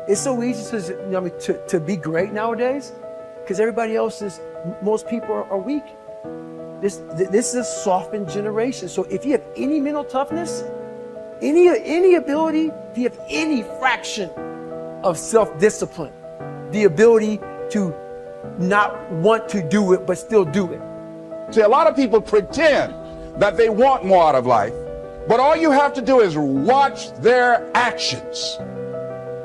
It's so easy to be great nowadays because most people are weak. This is a softened generation. So if you have any mental toughness, any ability, if you have any fraction of self-discipline, the ability to not want to do it but still do it. See, a lot of people pretend that they want more out of life, but all you have to do is watch their actions.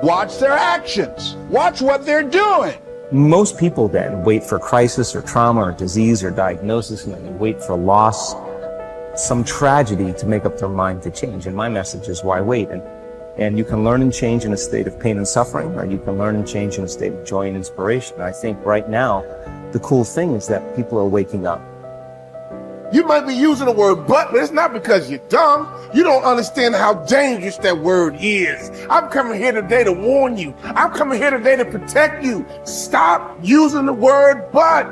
Watch their actions. Watch what they're doing. Most people then wait for crisis or trauma or disease or diagnosis, and then they wait for loss, some tragedy to make up their mind to change. And my message is, why wait? And you can learn and change in a state of pain and suffering, or you can learn and change in a state of joy and inspiration. And I think right now, the cool thing is that people are waking up. You might be using the word but it's not because you're dumb. You don't understand how dangerous that word is. I'm coming here today to warn you. I'm coming here today to protect you. Stop using the word but.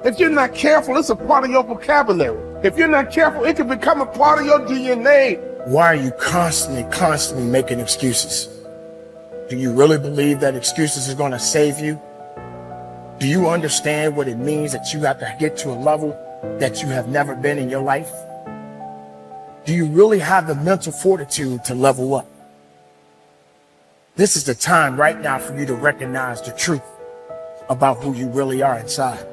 If you're not careful, it's a part of your vocabulary. If you're not careful, it can become a part of your DNA. Why are you constantly making excuses? Do you really believe that excuses are going to save you? Do you understand what it means that you have to get to a level that you have never been in your life? Do you really have the mental fortitude to level up? This is the time right now for you to recognize the truth about who you really are inside.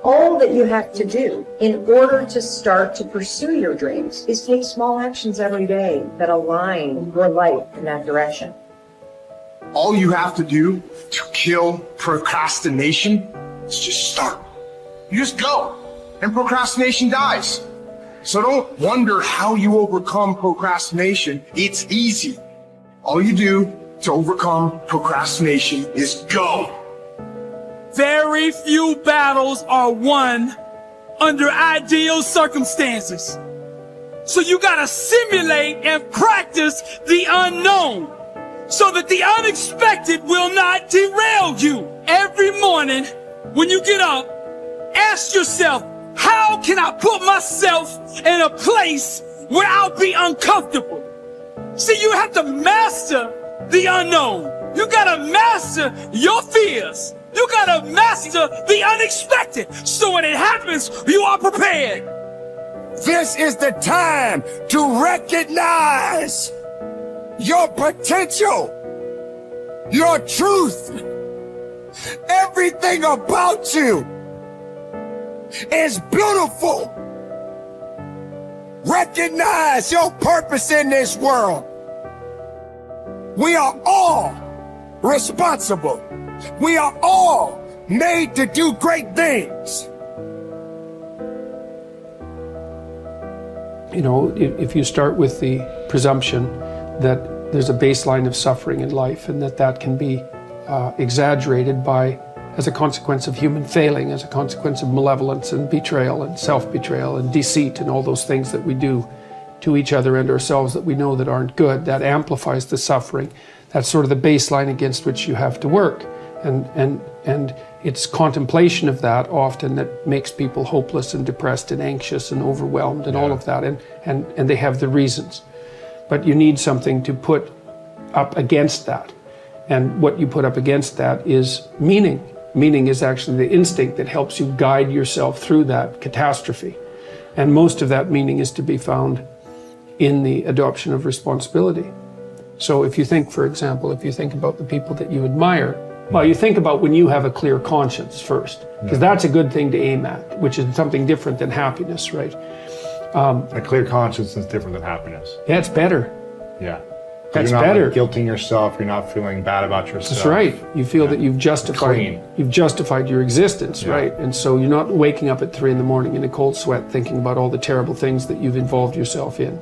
All that you have to do in order to start to pursue your dreams is take small actions every day that align your life in that direction. All you have to do to kill procrastination is just start. You just go, and procrastination dies. So don't wonder how you overcome procrastination. It's easy. All you do to overcome procrastination is go. Very few battles are won under ideal circumstances. So you gotta simulate and practice the unknown so that the unexpected will not derail you. Every morning when you get up, ask yourself, how can I put myself in a place where I'll be uncomfortable? See, you have to master the unknown. You gotta master your fears. You gotta master the unexpected, so when it happens, you are prepared. This is the time to recognize your potential, your truth. Everything about you is beautiful. Recognize your purpose in this world. We are all responsible. We are all made to do great things. You know, if you start with the presumption that there's a baseline of suffering in life and that can be exaggerated as a consequence of human failing, as a consequence of malevolence and betrayal and self-betrayal and deceit and all those things that we do to each other and ourselves that we know that aren't good, that amplifies the suffering. That's sort of the baseline against which you have to work. And it's contemplation of that often that makes people hopeless and depressed and anxious and overwhelmed and all of that. And they have the reasons. But you need something to put up against that. And what you put up against that is meaning. Meaning is actually the instinct that helps you guide yourself through that catastrophe. And most of that meaning is to be found in the adoption of responsibility. So if you think, for example, if you think about the people that you admire, well, you think about when you have a clear conscience first, because that's a good thing to aim at, which is something different than happiness, right? A clear conscience is different than happiness. Yeah, it's better. Yeah. That's you're not better. Like guilting yourself. You're not feeling bad about yourself. That's right. You feel that you've justified your existence, right? And so you're not waking up at 3 a.m. in a cold sweat thinking about all the terrible things that you've involved yourself in.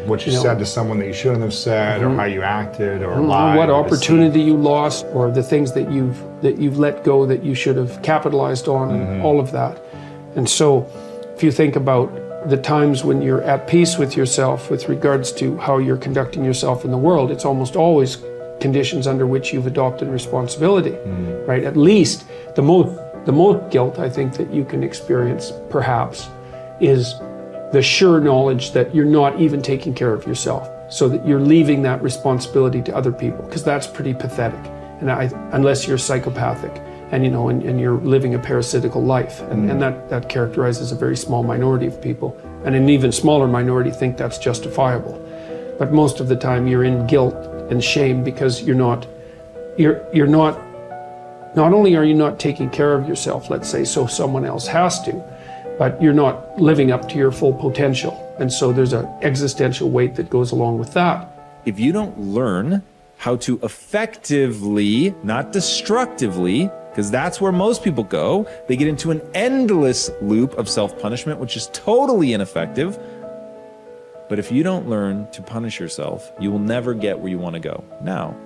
What you said to someone that you shouldn't have said, or how you acted, or lied. What opportunity you lost, or the things that you've let go that you should have capitalized on, and all of that. And so if you think about the times when you're at peace with yourself with regards to how you're conducting yourself in the world, it's almost always conditions under which you've adopted responsibility, right? At least the most guilt I think that you can experience perhaps is the sure knowledge that you're not even taking care of yourself, so that you're leaving that responsibility to other people, because that's pretty pathetic. and unless you're psychopathic and and you're living a parasitical life, and that characterizes a very small minority of people, and an even smaller minority think that's justifiable. But most of the time you're in guilt and shame because not only are you not taking care of yourself, let's say, so someone else has to, but you're not living up to your full potential. And so there's an existential weight that goes along with that. If you don't learn how to effectively, not destructively, because that's where most people go, they get into an endless loop of self-punishment, which is totally ineffective. But if you don't learn to punish yourself, you will never get where you want to go. Now,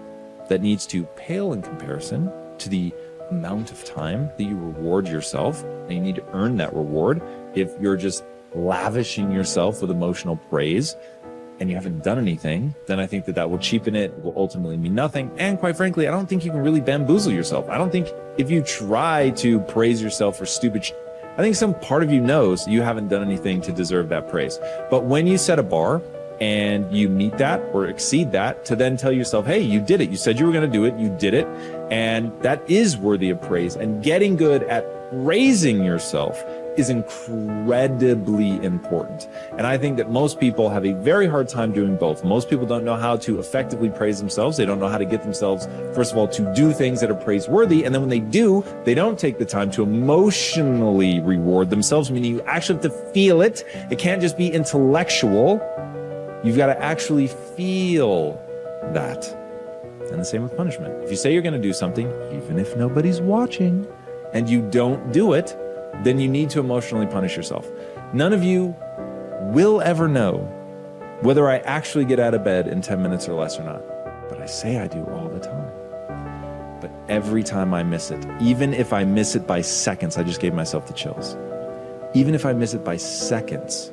that needs to pale in comparison to the amount of time that you reward yourself, and you need to earn that reward. If you're just lavishing yourself with emotional praise and you haven't done anything, then I think that will cheapen it, will ultimately mean nothing. And quite frankly, I don't think you can really bamboozle yourself. I don't think if you try to praise yourself for stupid I think some part of you knows you haven't done anything to deserve that praise. But when you set a bar and you meet that or exceed that, to then tell yourself, hey, you did it. You said you were going to do it. You did it. And that is worthy of praise. And getting good at praising yourself is incredibly important. And I think that most people have a very hard time doing both. Most people don't know how to effectively praise themselves. They don't know how to get themselves, first of all, to do things that are praiseworthy. And then when they do, they don't take the time to emotionally reward themselves, meaning you actually have to feel it. It can't just be intellectual. You've got to actually feel that. And the same with punishment. If you say you're going to do something, even if nobody's watching, and you don't do it, then you need to emotionally punish yourself. None of you will ever know whether I actually get out of bed in 10 minutes or less or not. But I say I do all the time. But every time I miss it, even if I miss it by seconds, I just gave myself the chills. Even if I miss it by seconds,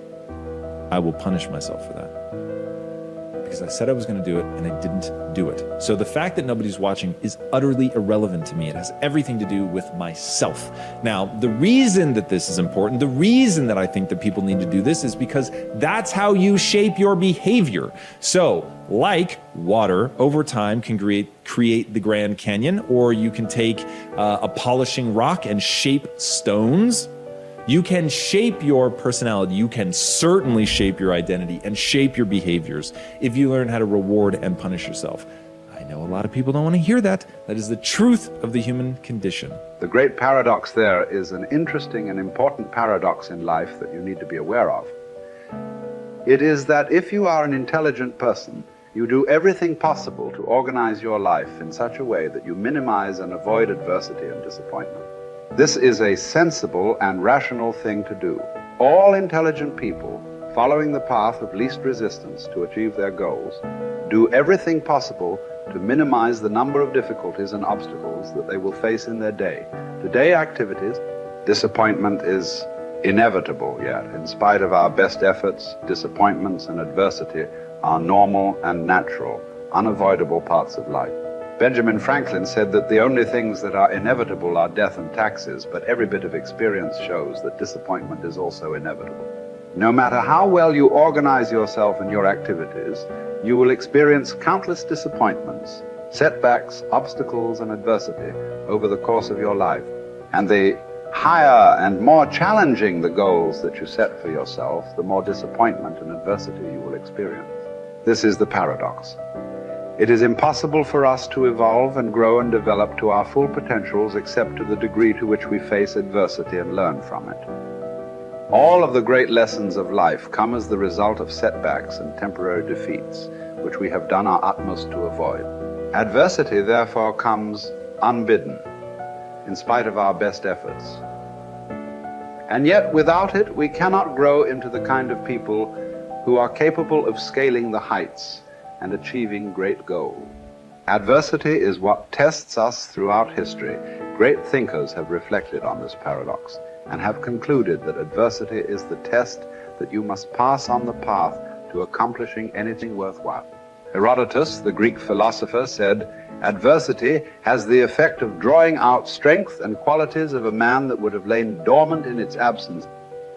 I will punish myself for that. Because I said I was going to do it and I didn't do it. So the fact that nobody's watching is utterly irrelevant to me. It has everything to do with myself. Now, the reason that this is important, the reason that I think that people need to do this is because that's how you shape your behavior. So, like water, over time can create the Grand Canyon, or you can take a polishing rock and shape stones. You can shape your personality. You can certainly shape your identity and shape your behaviors if you learn how to reward and punish yourself. I know a lot of people don't want to hear that. That is the truth of the human condition. The great paradox there is an interesting and important paradox in life that you need to be aware of. It is that if you are an intelligent person, you do everything possible to organize your life in such a way that you minimize and avoid adversity and disappointment. This is a sensible and rational thing to do. All intelligent people, following the path of least resistance to achieve their goals, do everything possible to minimize the number of difficulties and obstacles that they will face in their day. Today activities, disappointment is inevitable yet. In spite of our best efforts, disappointments and adversity are normal and natural, unavoidable parts of life. Benjamin Franklin said that the only things that are inevitable are death and taxes, but every bit of experience shows that disappointment is also inevitable. No matter how well you organize yourself and your activities, you will experience countless disappointments, setbacks, obstacles, and adversity over the course of your life. And the higher and more challenging the goals that you set for yourself, the more disappointment and adversity you will experience. This is the paradox. It is impossible for us to evolve and grow and develop to our full potentials except to the degree to which we face adversity and learn from it. All of the great lessons of life come as the result of setbacks and temporary defeats, which we have done our utmost to avoid. Adversity, therefore, comes unbidden, in spite of our best efforts. And yet, without it, we cannot grow into the kind of people who are capable of scaling the heights and achieving great goals. Adversity is what tests us throughout history. Great thinkers have reflected on this paradox and have concluded that adversity is the test that you must pass on the path to accomplishing anything worthwhile. Herodotus, the Greek philosopher, said, "Adversity has the effect of drawing out strength and qualities of a man that would have lain dormant in its absence."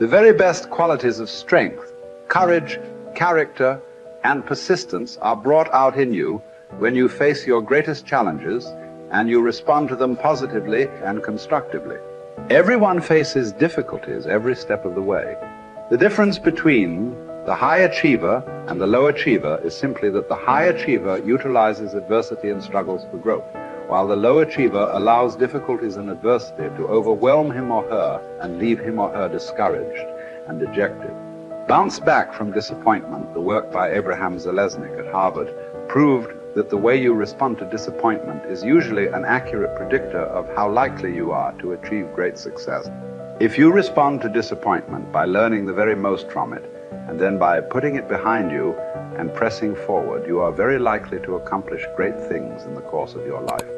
The very best qualities of strength, courage, character, and persistence are brought out in you when you face your greatest challenges and you respond to them positively and constructively. Everyone faces difficulties every step of the way. The difference between the high achiever and the low achiever is simply that the high achiever utilizes adversity and struggles for growth, while the low achiever allows difficulties and adversity to overwhelm him or her and leave him or her discouraged and dejected. Bounce Back from Disappointment, the work by Abraham Zeleznik at Harvard, proved that the way you respond to disappointment is usually an accurate predictor of how likely you are to achieve great success. If you respond to disappointment by learning the very most from it, and then by putting it behind you and pressing forward, you are very likely to accomplish great things in the course of your life.